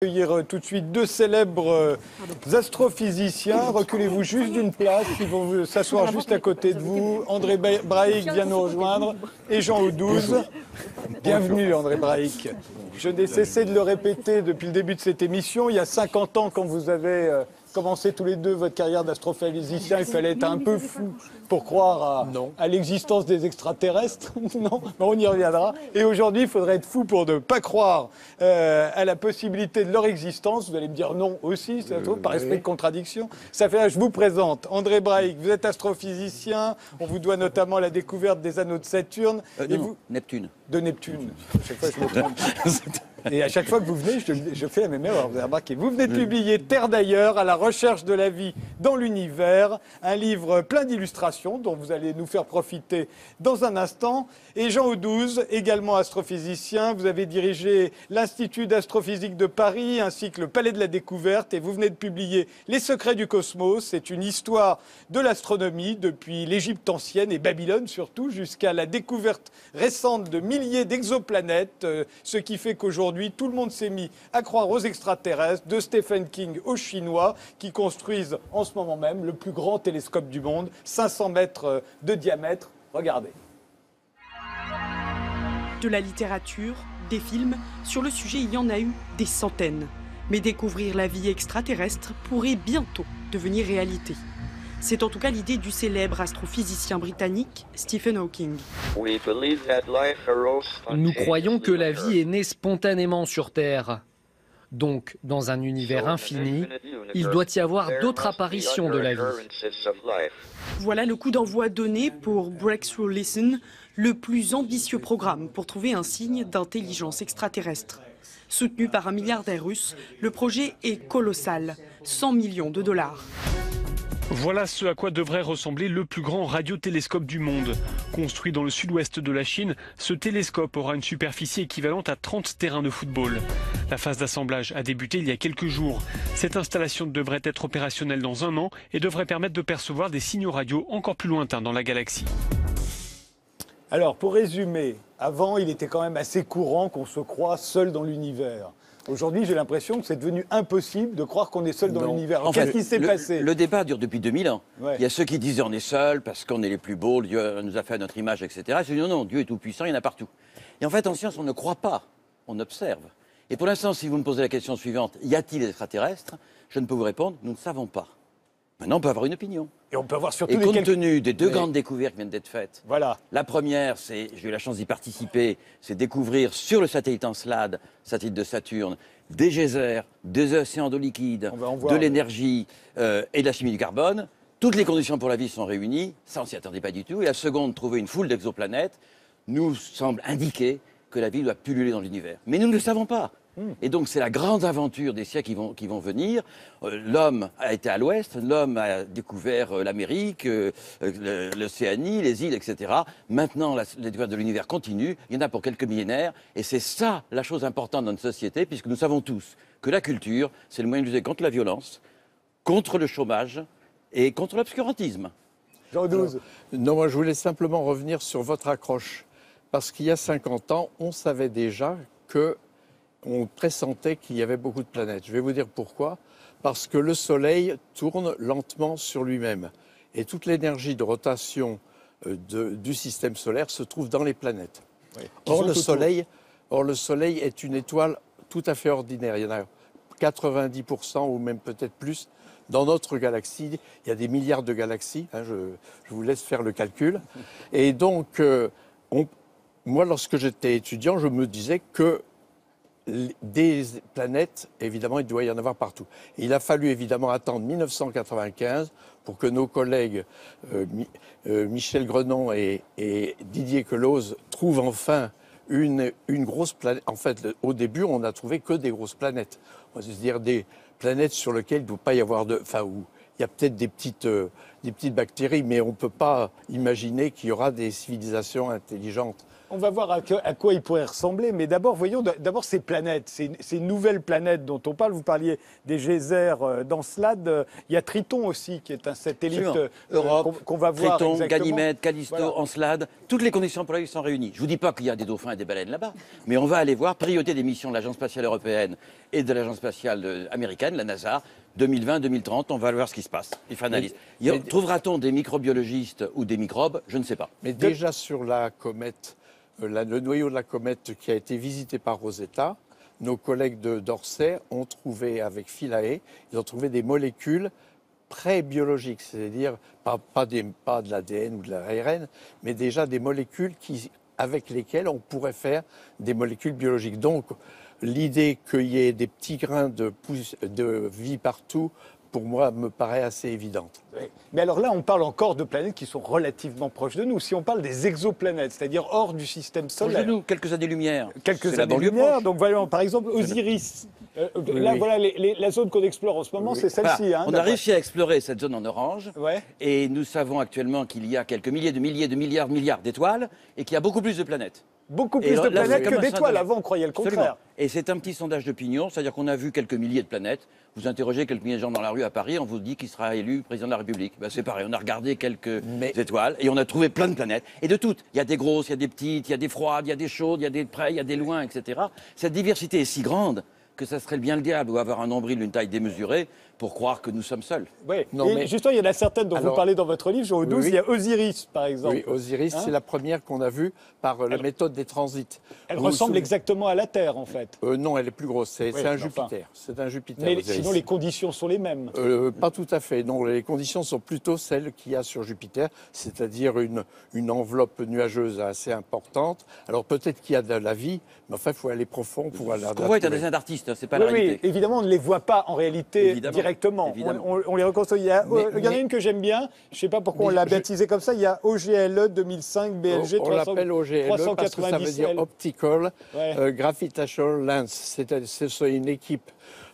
Accueillir tout de suite deux célèbres astrophysiciens. Reculez-vous juste d'une place, ils vont s'asseoir juste à côté de vous. André Braic vient nous rejoindre et Jean Audouze. Bienvenue André Braic. Je n'ai cessé de le répéter depuis le début de cette émission. Il y a 50 ans, quand vous avez commencé tous les deux votre carrière d'astrophysicien, il fallait être un peu fou pour croire à l'existence des extraterrestres. Non, on y reviendra. Et aujourd'hui, il faudrait être fou pour ne pas croire à la possibilité de leur existence. Vous allez me dire non aussi, ça se trouve, par esprit de contradiction. Ça fait, je vous présente André Braic. Vous êtes astrophysicien. On vous doit notamment la découverte des anneaux de Saturne. Neptune. De Neptune. À chaque fois, je me trompe. Et à chaque fois que vous venez, je fais la même erreur, vous avez remarqué. Vous venez de publier Terre d'ailleurs, à la recherche de la vie dans l'univers, un livre plein d'illustrations dont vous allez nous faire profiter dans un instant. Et Jean Audouze, également astrophysicien, vous avez dirigé l'Institut d'astrophysique de Paris ainsi que le Palais de la Découverte et vous venez de publier Les secrets du cosmos. C'est une histoire de l'astronomie depuis l'Égypte ancienne et Babylone surtout jusqu'à la découverte récente de milliers d'exoplanètes, ce qui fait qu'aujourd'hui, tout le monde s'est mis à croire aux extraterrestres, de Stephen King aux Chinois, qui construisent en ce moment même le plus grand télescope du monde, 500 mètres de diamètre. Regardez. De la littérature, des films, sur le sujet il y en a eu des centaines. Mais découvrir la vie extraterrestre pourrait bientôt devenir réalité. C'est en tout cas l'idée du célèbre astrophysicien britannique Stephen Hawking. Nous croyons que la vie est née spontanément sur Terre. Donc, dans un univers infini, il doit y avoir d'autres apparitions de la vie. Voilà le coup d'envoi donné pour Breakthrough Listen, le plus ambitieux programme pour trouver un signe d'intelligence extraterrestre. Soutenu par un milliardaire russe, le projet est colossal, 100 millions de dollars. Voilà ce à quoi devrait ressembler le plus grand radiotélescope du monde. Construit dans le sud-ouest de la Chine, ce télescope aura une superficie équivalente à 30 terrains de football. La phase d'assemblage a débuté il y a quelques jours. Cette installation devrait être opérationnelle dans un an et devrait permettre de percevoir des signaux radio encore plus lointains dans la galaxie. Alors, pour résumer, avant, il était quand même assez courant qu'on se croie seul dans l'univers. Aujourd'hui, j'ai l'impression que c'est devenu impossible de croire qu'on est seul dans l'univers. Qu'est-ce qui s'est passé ? Le débat dure depuis 2000 ans. Ouais. Il y a ceux qui disaient on est seul parce qu'on est les plus beaux, Dieu nous a fait à notre image, etc. Je dis non, Dieu est tout puissant, il y en a partout. Et en fait, en science, on ne croit pas, on observe. Et pour l'instant, si vous me posez la question suivante, y a-t-il des extraterrestres ? Je ne peux vous répondre, nous ne savons pas. Maintenant, on peut avoir une opinion. Et on peut avoir surtout Et compte tenu des deux grandes découvertes qui viennent d'être faites, voilà. La première, j'ai eu la chance d'y participer, c'est découvrir sur le satellite Encelade, satellite de Saturne, des geysers, des océans d'eau liquide, de l'énergie et de la chimie du carbone. Toutes les conditions pour la vie sont réunies, ça on s'y attendait pas du tout. Et la seconde, trouver une foule d'exoplanètes, nous semble indiquer que la vie doit pulluler dans l'univers. Mais nous ne le savons pas. Et donc c'est la grande aventure des siècles qui vont venir. L'homme a été à l'ouest, l'homme a découvert l'Amérique, l'Océanie, les îles, etc. Maintenant, la découverte de l'univers continue, il y en a pour quelques millénaires, et c'est ça la chose importante dans notre société, puisque nous savons tous que la culture, c'est le moyen de lutter contre la violence, contre le chômage et contre l'obscurantisme. Jean Audouze. Non, moi je voulais simplement revenir sur votre accroche, parce qu'il y a 50 ans, on savait déjà on pressentait qu'il y avait beaucoup de planètes. Je vais vous dire pourquoi. Parce que le Soleil tourne lentement sur lui-même. Et toute l'énergie de rotation du système solaire se trouve dans les planètes. Oui. Or, le Soleil est une étoile tout à fait ordinaire. Il y en a 90% ou même peut-être plus dans notre galaxie. Il y a des milliards de galaxies. Je vous laisse faire le calcul. Et donc, moi, lorsque j'étais étudiant, je me disais que des planètes, évidemment, il doit y en avoir partout. Et il a fallu évidemment attendre 1995 pour que nos collègues Michel Grenon et Didier Queloz trouvent enfin une grosse planète. En fait, au début, on n'a trouvé que des grosses planètes. C'est-à-dire des planètes sur lesquelles il ne doit pas y avoir où il y a peut-être des petites bactéries, mais on ne peut pas imaginer qu'il y aura des civilisations intelligentes On va voir à quoi il pourrait ressembler, mais d'abord, voyons d'abord ces planètes, ces nouvelles planètes dont on parle. Vous parliez des geysers d'Encelade. Il y a Triton aussi, qui est un satellite Europe, qu'on va voir Triton, exactement. Ganymède, Callisto, Voilà. Encelade, toutes les conditions pour lesquelles ils sont réunis. Je ne vous dis pas qu'il y a des dauphins et des baleines là-bas, mais on va aller voir, priorité des missions de l'Agence spatiale européenne et de l'Agence spatiale américaine, la NASA, 2020-2030, on va voir ce qui se passe. Il fait analyse. Trouvera-t-on des microbiologistes ou des microbes? Je ne sais pas. Mais déjà sur la comète, le noyau de la comète qui a été visité par Rosetta, nos collègues d'Orsay ont trouvé, avec Philae, ils ont trouvé des molécules pré-biologiques, c'est-à-dire pas de l'ADN ou de l'ARN, mais déjà des molécules avec lesquelles on pourrait faire des molécules biologiques. Donc, l'idée qu'il y ait des petits grains de vie partout, pour moi, me paraît assez évidente. Oui. Mais alors là, on parle encore de planètes qui sont relativement proches de nous. Si on parle des exoplanètes, c'est-à-dire hors du système solaire. Nous, quelques années-lumière. Quelques années-lumière. Donc voilà, par exemple, Osiris. Là, voilà, la zone qu'on explore en ce moment, c'est celle-ci. Voilà. On a réussi à explorer cette zone en orange. Ouais. Et nous savons actuellement qu'il y a quelques milliers de milliards d'étoiles et qu'il y a beaucoup plus de planètes. Beaucoup plus de planètes que d'étoiles. Avant, on croyait le contraire. Absolument. Et c'est un petit sondage d'opinion, c'est-à-dire qu'on a vu quelques milliers de planètes. Vous interrogez quelques milliers de gens dans la rue à Paris, on vous dit qu'il sera élu président de la République. Ben, c'est pareil, on a regardé quelques étoiles et on a trouvé plein de planètes. Et de toutes. Il y a des grosses, il y a des petites, il y a des froides, il y a des chaudes, il y a des près, il y a des loin, etc. Cette diversité est si grande que ça serait bien le diable ou avoir un nombril d'une taille démesurée pour croire que nous sommes seuls. Oui, justement, il y en a certaines dont vous parlez dans votre livre, Jean 12, il y a Osiris, par exemple. Oui, Osiris, c'est la première qu'on a vue par la méthode des transits. Elle ressemble exactement à la Terre, en fait. Non, elle est plus grosse, c'est un Jupiter. C'est un Jupiter, mais Osiris. sinon, les conditions sont les mêmes. Pas tout à fait, non. Les conditions sont plutôt celles qu'il y a sur Jupiter, c'est-à-dire une enveloppe nuageuse assez importante. Alors peut-être qu'il y a de la vie, mais enfin, il faut aller profond pour aller... On voit, il y a des d'artistes, c'est pas la réalité. Oui, évidemment, on ne les voit pas en réalité directement. On les reconstruit. Il y en a une que j'aime bien, je ne sais pas pourquoi on l'a baptisée comme ça, il y a OGLE 2005 BLG 397L. On l'appelle OGLE parce que ça veut dire Optical Gravitational Lens. C'est une équipe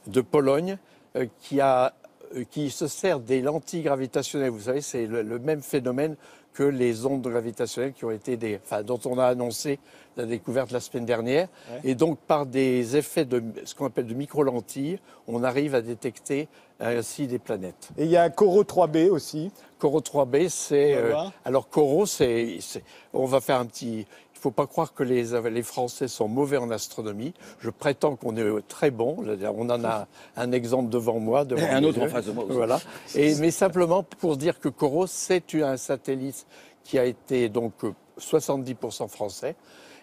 de Pologne qui se sert des lentilles gravitationnelles. Vous savez, c'est le même phénomène que les ondes gravitationnelles qui ont été dont on a annoncé la découverte la semaine dernière. Ouais. Et donc, par des effets de ce qu'on appelle de micro-lentilles, on arrive à détecter ainsi des planètes. Et il y a Coro 3b aussi. Coro 3b, c'est... alors, Coro, on va faire un petit... Il ne faut pas croire que les Français sont mauvais en astronomie. Je prétends qu'on est très bons. On en a un exemple devant moi. Et un autre en face de moi aussi. Voilà. Mais simplement pour dire que Coro, c'est un satellite qui a été donc 70% français.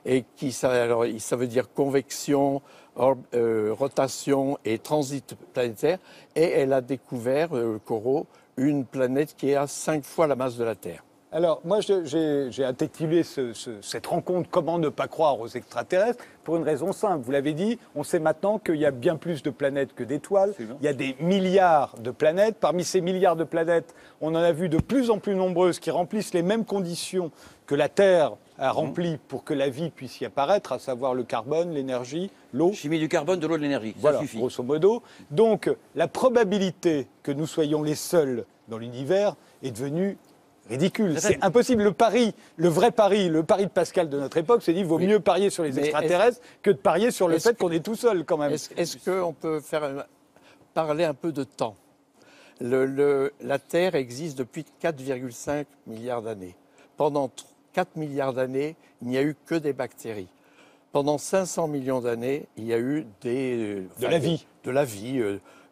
Et ça veut dire convection, rotation et transit planétaire. Et elle a découvert, Coro, une planète qui est à 5 fois la masse de la Terre. Alors, moi, j'ai intitulé cette rencontre « Comment ne pas croire aux extraterrestres ?» pour une raison simple. Vous l'avez dit, on sait maintenant qu'il y a bien plus de planètes que d'étoiles. Il y a des milliards de planètes. Parmi ces milliards de planètes, on en a vu de plus en plus nombreuses qui remplissent les mêmes conditions que la Terre a remplies pour que la vie puisse y apparaître, à savoir le carbone, l'énergie, l'eau. Chimie du carbone, de l'eau, de l'énergie. Voilà, ça suffit. Grosso modo. Donc, la probabilité que nous soyons les seuls dans l'univers est devenue ridicule. C'est impossible. Le vrai pari, le pari de Pascal de notre époque, c'est dit qu'il vaut mieux parier sur les extraterrestres que de parier sur le fait qu'on est tout seul quand même. Est-ce qu'on peut parler un peu de temps? La Terre existe depuis 4,5 milliards d'années. Pendant 4 milliards d'années, il n'y a eu que des bactéries. Pendant 500 millions d'années, il y a eu de la vie,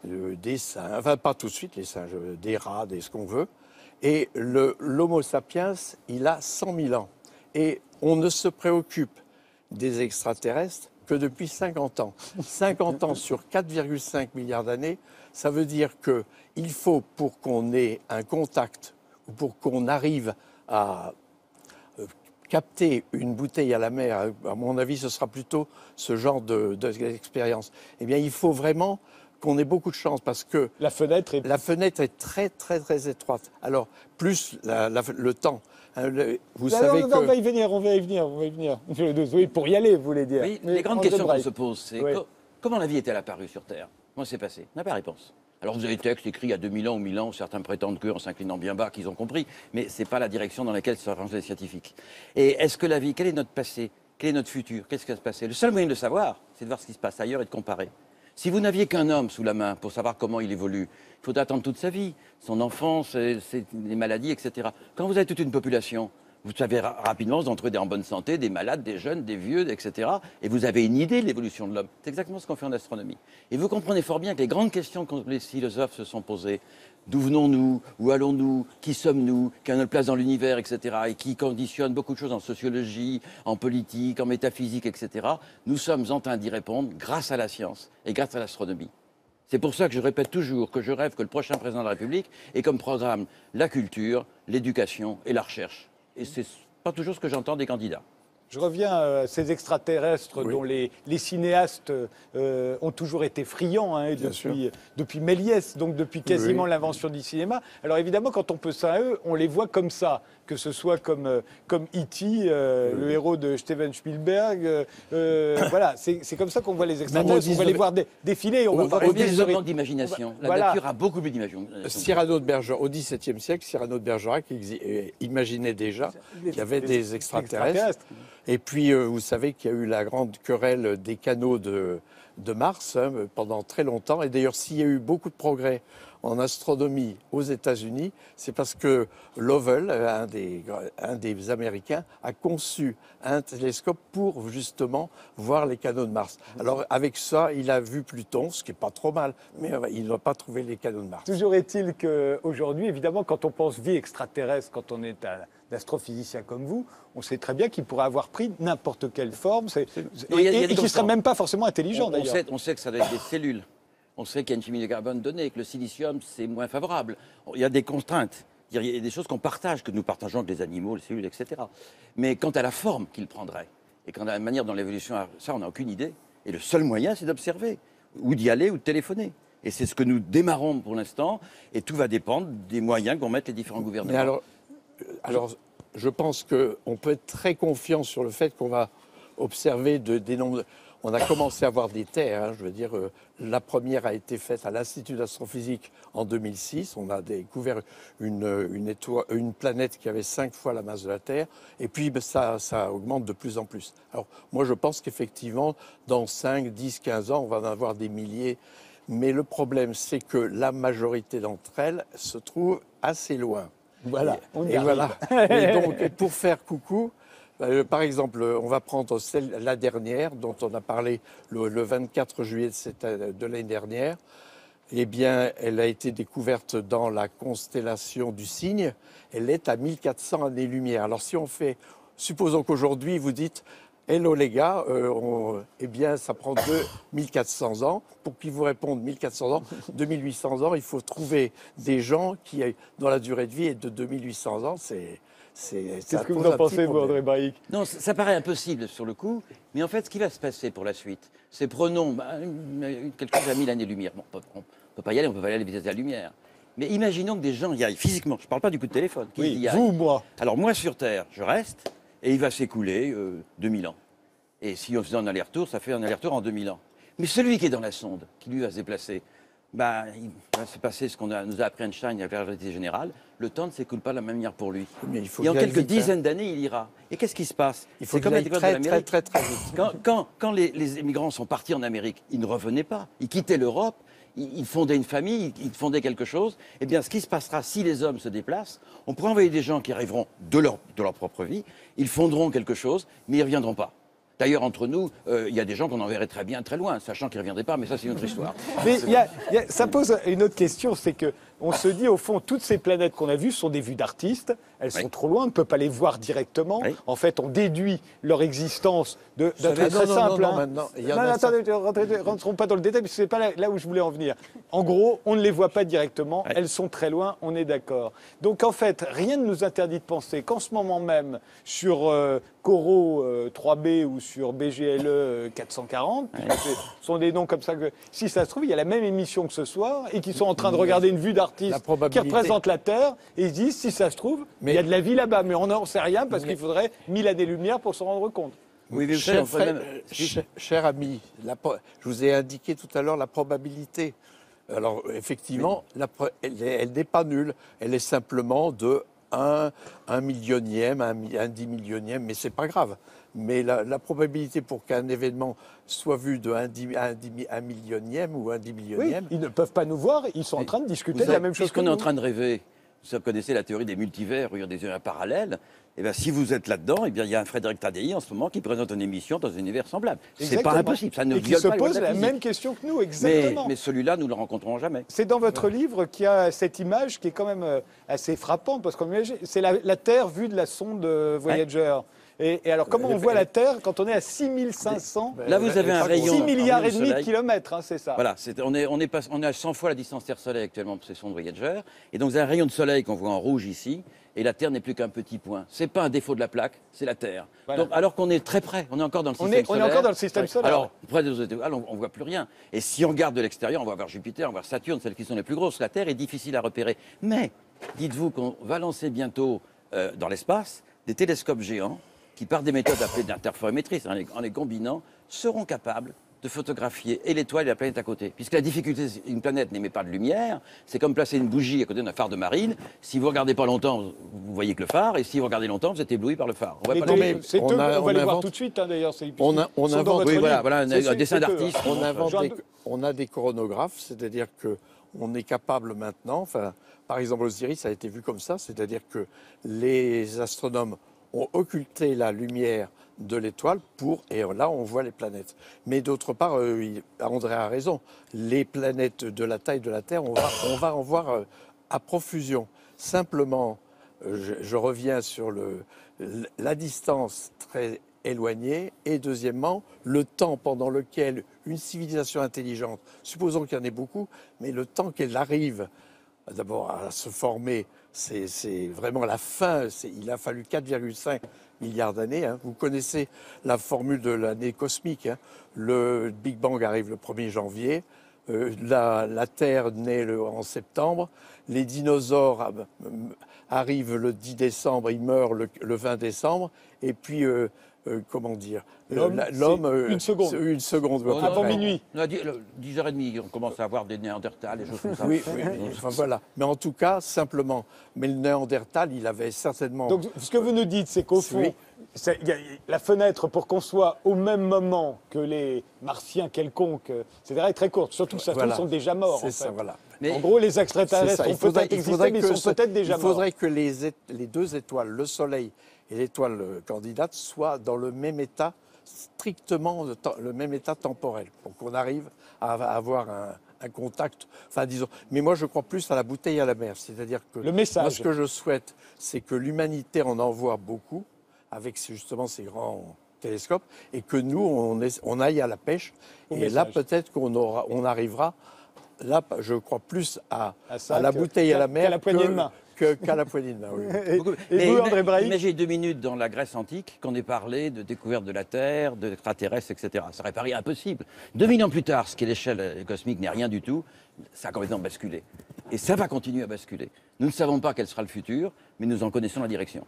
des singes, enfin pas tout de suite les singes, des rats, ce qu'on veut. Et l'Homo sapiens, il a 100 000 ans. Et on ne se préoccupe des extraterrestres que depuis 50 ans. 50 ans sur 4,5 milliards d'années, ça veut dire qu'il faut, pour qu'on ait un contact, ou pour qu'on arrive à capter une bouteille à la mer, à mon avis, ce sera plutôt ce genre d'expérience. Eh bien, il faut vraiment qu'on ait beaucoup de chance parce que la fenêtre est très, très, très étroite. Alors, plus le temps. Vous savez que... On va y venir. Oui, pour y aller, vous voulez dire. Oui, les grandes questions qu'on se pose, c'est comment la vie est-elle apparue sur Terre? Comment c'est passé? On n'a pas la réponse. Alors vous avez des textes écrits il y a 2000 ans ou 1000 ans, où certains prétendent qu'en s'inclinant bien bas, qu'ils ont compris, mais ce n'est pas la direction dans laquelle se rangent les scientifiques. Et est-ce que la vie, quel est notre passé? Quel est notre futur? Qu'est-ce qui va se passer? Le seul moyen de le savoir, c'est de voir ce qui se passe ailleurs et de comparer. Si vous n'aviez qu'un homme sous la main pour savoir comment il évolue, il faudrait attendre toute sa vie, son enfance, les maladies, etc. Quand vous avez toute une population, vous savez rapidement vous en trouver en bonne santé, des malades, des jeunes, des vieux, etc. Et vous avez une idée de l'évolution de l'homme. C'est exactement ce qu'on fait en astronomie. Et vous comprenez fort bien que les grandes questions que les philosophes se sont posées, d'où venons-nous, où allons-nous, qui sommes-nous, quelle est notre place dans l'univers, etc., et qui conditionnent beaucoup de choses en sociologie, en politique, en métaphysique, etc., nous sommes en train d'y répondre grâce à la science et grâce à l'astronomie. C'est pour ça que je répète toujours que je rêve que le prochain président de la République ait comme programme la culture, l'éducation et la recherche. Et ce n'est pas toujours ce que j'entends des candidats. Je reviens à ces extraterrestres dont les cinéastes ont toujours été friands, hein, depuis Méliès, donc depuis quasiment l'invention du cinéma. Alors évidemment, quand on peut ça à eux, on les voit comme ça, que ce soit comme E.T., le héros de Steven Spielberg. Voilà, c'est comme ça qu'on voit les extraterrestres. On va les voir défiler. On va pas des manque d'imagination. La nature a beaucoup plus d'imagination. Cyrano de Bergerac, au XVIIe siècle, Cyrano de Bergerac imaginait déjà qu'il y avait des extraterrestres. Et puis, vous savez qu'il y a eu la grande querelle des canaux de Mars pendant très longtemps. Et d'ailleurs, s'il y a eu beaucoup de progrès en astronomie aux États-Unis, c'est parce que Lovell, un des Américains, a conçu un télescope pour justement voir les canaux de Mars. Alors, avec ça, il a vu Pluton, ce qui n'est pas trop mal, mais il n'a pas trouvé les canaux de Mars. Toujours est-il qu'aujourd'hui, évidemment, quand on pense vie extraterrestre, quand on est un astrophysicien comme vous, on sait très bien qu'il pourrait avoir pris n'importe quelle forme et qu'il ne serait même pas forcément intelligent, d'ailleurs. On sait que ça doit être des cellules. On sait qu'il y a une chimie de carbone donnée, que le silicium, c'est moins favorable. Il y a des contraintes. Il y a des choses qu'on partage, que nous partageons avec les animaux, les cellules, etc. Mais quant à la forme qu'il prendrait, et quant à la manière dont l'évolution a... Ça, on n'a aucune idée. Et le seul moyen, c'est d'observer, ou d'y aller, ou de téléphoner. Et c'est ce que nous démarrons pour l'instant, et tout va dépendre des moyens qu'ont mettre les différents gouvernements. Mais alors, je pense qu'on peut être très confiant sur le fait qu'on va observer des nombres... On a commencé à voir des terres, hein, je veux dire, la première a été faite à l'Institut d'astrophysique en 2006. On a découvert une planète qui avait 5 fois la masse de la Terre, et puis ça augmente de plus en plus. Alors moi je pense qu'effectivement, dans 5, 10, 15 ans, on va en avoir des milliers, mais le problème c'est que la majorité d'entre elles se trouvent assez loin. Voilà, Et donc, pour faire coucou, par exemple, on va prendre la dernière, dont on a parlé le 24 juillet de l'année dernière. Eh bien, elle a été découverte dans la constellation du Cygne. Elle est à 1400 années-lumière. Alors, si on fait... Supposons qu'aujourd'hui, vous dites... Hello les gars, eh bien ça prend 1400 ans. Pour qu'ils vous répondent 1400 ans, 2800 ans, il faut trouver des gens qui, dont la durée de vie est de 2800 ans. Qu'est-ce que vous en pensez, vous, André Braic? Non, ça paraît impossible sur le coup, mais en fait, ce qui va se passer pour la suite, c'est prenons quelque chose à 1000 années-lumière. Bon, on ne peut pas y aller, on ne peut pas aller à la vitesse de la lumière. Mais imaginons que des gens y aillent physiquement. Je ne parle pas du coup de téléphone. Oui, vous ou moi? Alors moi, sur Terre, je reste. Et il va s'écouler 2000 ans. Et si on faisait un aller-retour, ça fait un aller-retour en 2000 ans. Mais celui qui est dans la sonde, qui lui va se déplacer, il va se passer ce nous a appris Einstein avec la relativité générale. Le temps ne s'écoule pas de la même manière pour lui. Et en quelques dizaines d'années, il ira. Et qu'est-ce qui se passe? Il faut qu'il aille très vite. Quand les immigrants sont partis en Amérique, ils ne revenaient pas. Ils quittaient l'Europe. Ils fondaient une famille, ils fondaient quelque chose. Eh bien, ce qui se passera si les hommes se déplacent, on pourra envoyer des gens qui arriveront de leur propre vie, ils fonderont quelque chose, mais ils ne reviendront pas. D'ailleurs, entre nous, il y a des gens qu'on enverrait très bien, très loin, sachant qu'ils ne reviendraient pas, mais ça, c'est une autre histoire. Mais ça pose une autre question, c'est qu'on se dit, au fond, toutes ces planètes qu'on a vues sont des vues d'artistes, elles sont trop loin, on ne peut pas les voir directement. Oui. En fait, on déduit leur existence d'un truc très simple. Attendez, ne rentrons pas dans le détail, parce que ce n'est pas là où je voulais en venir. En gros, on ne les voit pas directement, elles sont très loin, on est d'accord. Donc, en fait, rien ne nous interdit de penser qu'en ce moment même, sur Coro 3B ou sur BGLE 440, ce sont des noms comme ça que, si ça se trouve, il y a la même émission que ce soir, et qui sont en train de regarder une vue d'artiste qui représente la Terre, et ils se disent, si ça se trouve, il y a de la vie là-bas, mais on n'en sait rien parce qu'il faudrait 1000 années-lumière pour s'en rendre compte. Oui, mais cher ami, je vous ai indiqué tout à l'heure la probabilité. Alors, effectivement, elle n'est pas nulle. Elle est simplement de 1 millionième, 1 10 millionième, mais c'est pas grave. Mais la probabilité pour qu'un événement soit vu de 1 millionième ou 1 10 millionième... Oui, ils ne peuvent pas nous voir, ils sont en train de discuter de la même chose que puisqu'on nous. est en train de rêver, vous connaissez la théorie des multivers, des univers parallèles, et bien, si vous êtes là-dedans, il y a un Frédéric Tadei en ce moment qui présente une émission dans un univers semblable. C'est pas impossible, ça ne et qui viole se pas les lois pose de la la physique. même question que nous, exactement. Mais celui-là, nous ne le rencontrerons jamais. C'est dans votre livre qu'il y a cette image qui est quand même assez frappante, parce que c'est la Terre vue de la sonde Voyager. Et alors, comment on voit la Terre quand on est à 6500 Là, vous avez un rayon. 6 milliards et de demi de soleil. kilomètres, hein, c'est ça. Voilà, on est à 100 fois la distance Terre-Soleil actuellement pour ces sondes Voyager. Et donc, vous avez un rayon de soleil qu'on voit en rouge ici. Et la Terre n'est plus qu'un petit point. C'est pas un défaut de la plaque, c'est la Terre. Voilà. Donc, alors qu'on est très près, on est encore dans le système solaire. On est encore dans le système solaire. Alors, près des étoiles, on voit plus rien. Et si on regarde de l'extérieur, on va voir Jupiter, on va voir Saturne, celles qui sont les plus grosses. La Terre est difficile à repérer. Mais, dites-vous qu'on va lancer bientôt dans l'espace des télescopes géants qui, par des méthodes appelées d'interférométrie, en les combinant, seront capables de photographier et l'étoile et la planète à côté. Puisque la difficulté, une planète n'émet pas de lumière, c'est comme placer une bougie à côté d'un phare de marine. Si vous ne regardez pas longtemps, vous voyez que le phare, et si vous regardez longtemps, vous êtes ébloui par le phare. On va les voir tout de suite, hein, d'ailleurs. On invente, oui, voilà un dessin d'artiste. On a des coronographes, c'est-à-dire qu'on est capable maintenant, par exemple Osiris a été vu comme ça, c'est-à-dire que les astronomes ont occulté la lumière de l'étoile et là on voit les planètes. Mais d'autre part, André a raison, les planètes de la taille de la Terre, on va en voir à profusion. Simplement, je reviens sur la distance très éloignée et deuxièmement, le temps pendant lequel une civilisation intelligente, supposons qu'il y en ait beaucoup, mais le temps qu'elle arrive d'abord à se former, c'est vraiment la fin. Il a fallu 4,5 milliards d'années. Hein. Vous connaissez la formule de l'année cosmique. Hein. Le Big Bang arrive le 1er janvier. La Terre naît en septembre. Les dinosaures arrivent le 10 décembre. Ils meurent le 20 décembre. Et puis, comment dire, l'homme, une seconde. Une seconde. Avant minuit. 10h30, on commence à avoir des Néandertals, des choses comme ça. Oui. Enfin, voilà. Mais en tout cas, simplement. Mais le Néandertal, il avait certainement... Donc, ce que vous nous dites, c'est qu'au fond, la fenêtre pour qu'on soit au même moment que les martiens quelconques, est très courte. Surtout que certains sont déjà morts. C'est ça, voilà. Mais en gros, les extraterrestres ont peut-être existé, mais ils sont peut-être déjà morts. Il faudrait que les deux étoiles, le Soleil et l'étoile candidate, soient dans le même état, strictement le même état temporel, pour qu'on arrive à avoir un contact, enfin disons. Mais moi, je crois plus à la bouteille à la mer, c'est-à-dire que le message. Moi, ce que je souhaite, c'est que l'humanité en envoie beaucoup, avec justement ces grands télescopes, et que nous, on aille à la pêche. Et là, peut-être qu'on arrivera. Là, je crois plus à la bouteille à la mer qu'à la poignée de main. Qu'à la poignée de main, oui. Et vous, André Breuil ? Imaginez 2 minutes dans la Grèce antique qu'on ait parlé de découverte de la Terre, d'extraterrestres, etc. Ça aurait paru impossible. 2000 ans plus tard, ce qui est l'échelle cosmique n'est rien du tout, ça a complètement basculé. Et ça va continuer à basculer. Nous ne savons pas quel sera le futur, mais nous en connaissons la direction.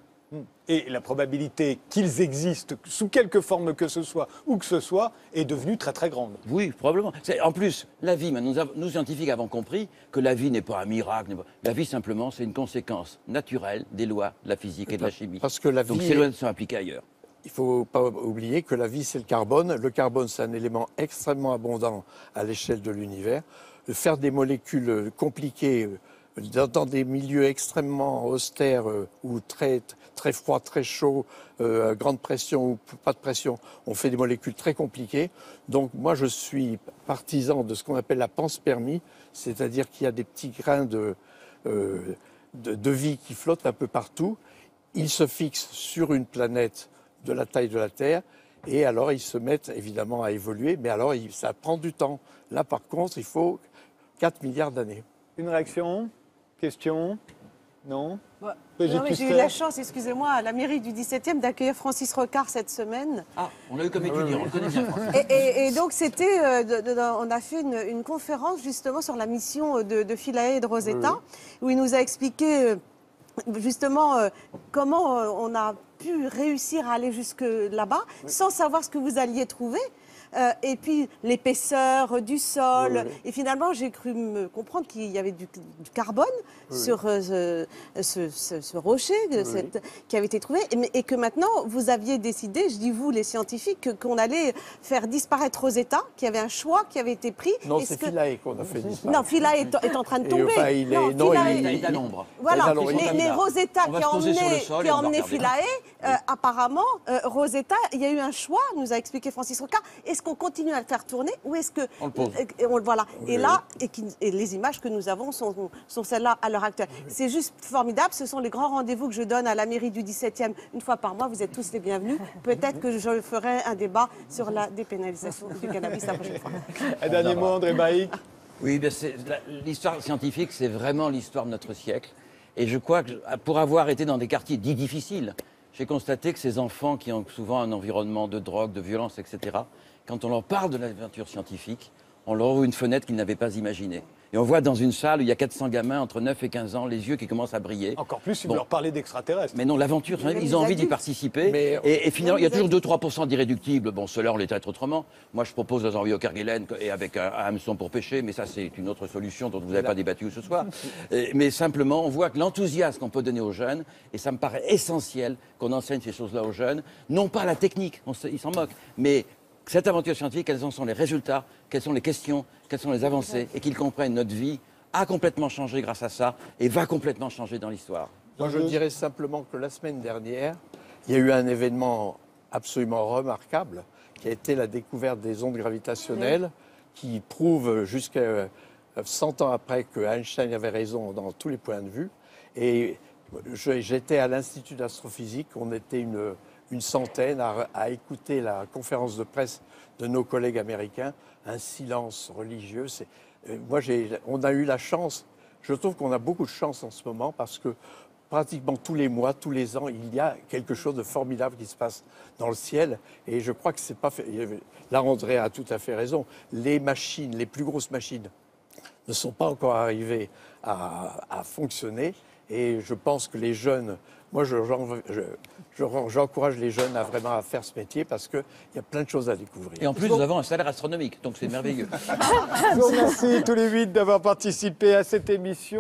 Et la probabilité qu'ils existent, sous quelque forme que ce soit, où que ce soit, est devenue très très grande. Oui, probablement. En plus, la vie, nous scientifiques avons compris que la vie n'est pas un miracle. La vie, simplement, c'est une conséquence naturelle des lois de la physique et de la chimie. Parce que la vie Donc ces lois sont appliquées ailleurs. Il ne faut pas oublier que la vie, c'est le carbone. Le carbone, c'est un élément extrêmement abondant à l'échelle de l'univers. Faire des molécules compliquées dans des milieux extrêmement austères ou très froids, très chauds, à grande pression ou pas de pression, on fait des molécules très compliquées. Donc moi, je suis partisan de ce qu'on appelle la panspermie, c'est-à-dire qu'il y a des petits grains de vie qui flottent un peu partout. Ils se fixent sur une planète de la taille de la Terre et alors ils se mettent évidemment à évoluer, mais alors ça prend du temps. Là, par contre, il faut 4 milliards d'années. Une réaction ? Question ? Non ? Non, mais j'ai eu la chance, excusez-moi, à la mairie du 17e d'accueillir Francis Rocard cette semaine. Ah, on l'a eu comme étudiant, on le connaît bien. Et donc, on a fait une conférence justement sur la mission de Philae et de Rosetta, où il nous a expliqué justement comment on a pu réussir à aller jusque là-bas, sans savoir ce que vous alliez trouver. et puis l'épaisseur du sol. Et finalement, j'ai cru me comprendre qu'il y avait du carbone sur ce rocher qui avait été trouvé, et que maintenant, vous aviez décidé, je dis vous les scientifiques, qu'on allait faire disparaître Rosetta, qu'il y avait un choix qui avait été pris. Non, c'est Philae qu'on a fait disparaître. Non, Philae est en train de tomber. Enfin, il est à l'ombre. Voilà, les Rosetta qui a emmené Philae, apparemment, Rosetta, il y a eu un choix, nous a expliqué Francis Rocard. Est-ce qu'on continue à le faire tourner ou est-ce que... On le pose. Voilà. Et là, et les images que nous avons sont celles-là à l'heure actuelle. C'est juste formidable. Ce sont les grands rendez-vous que je donne à la mairie du 17e une fois par mois. Vous êtes tous les bienvenus. Peut-être que je ferai un débat sur la dépénalisation du cannabis la prochaine fois. Un dernier mot, André Baïk. Oui, l'histoire scientifique, c'est vraiment l'histoire de notre siècle. Et je crois que pour avoir été dans des quartiers dits difficiles, j'ai constaté que ces enfants qui ont souvent un environnement de drogue, de violence, etc., quand on leur parle de l'aventure scientifique, on leur ouvre une fenêtre qu'ils n'avaient pas imaginée. Et on voit dans une salle où il y a 400 gamins entre 9 et 15 ans, les yeux qui commencent à briller. Encore plus si vous leur parlez d'extraterrestres. Mais non, l'aventure, ils ont envie d'y participer. Et finalement, il y a toujours 2-3% d'irréductibles. Bon, ceux-là, on les traite autrement. Moi, je propose dans un rio Kerguelen et avec un hameçon pour pêcher, mais ça, c'est une autre solution dont vous n'avez pas débattu ce soir. Mais simplement, on voit que l'enthousiasme qu'on peut donner aux jeunes, et ça me paraît essentiel qu'on enseigne ces choses-là aux jeunes, non pas la technique, ils s'en moquent, mais cette aventure scientifique, quels en sont les résultats, quelles sont les questions, quelles sont les avancées, et qu'ils comprennent notre vie a complètement changé grâce à ça et va complètement changer dans l'histoire. Moi, je dirais simplement que la semaine dernière, il y a eu un événement absolument remarquable qui a été la découverte des ondes gravitationnelles qui prouve jusqu'à 100 ans après que Einstein avait raison dans tous les points de vue. Et j'étais à l'Institut d'astrophysique, on était une centaine à écouter la conférence de presse de nos collègues américains, un silence religieux. On a eu la chance, je trouve qu'on a beaucoup de chance en ce moment parce que pratiquement tous les mois, tous les ans, il y a quelque chose de formidable qui se passe dans le ciel. Et je crois que c'est pas fait. Là, André a tout à fait raison. Les machines, les plus grosses machines, ne sont pas encore arrivées à fonctionner. Et je pense que les jeunes, moi, j'encourage les jeunes à vraiment à faire ce métier parce qu'il y a plein de choses à découvrir. Et en plus, nous avons un salaire astronomique, donc c'est merveilleux. Je vous remercie tous les 8 d'avoir participé à cette émission.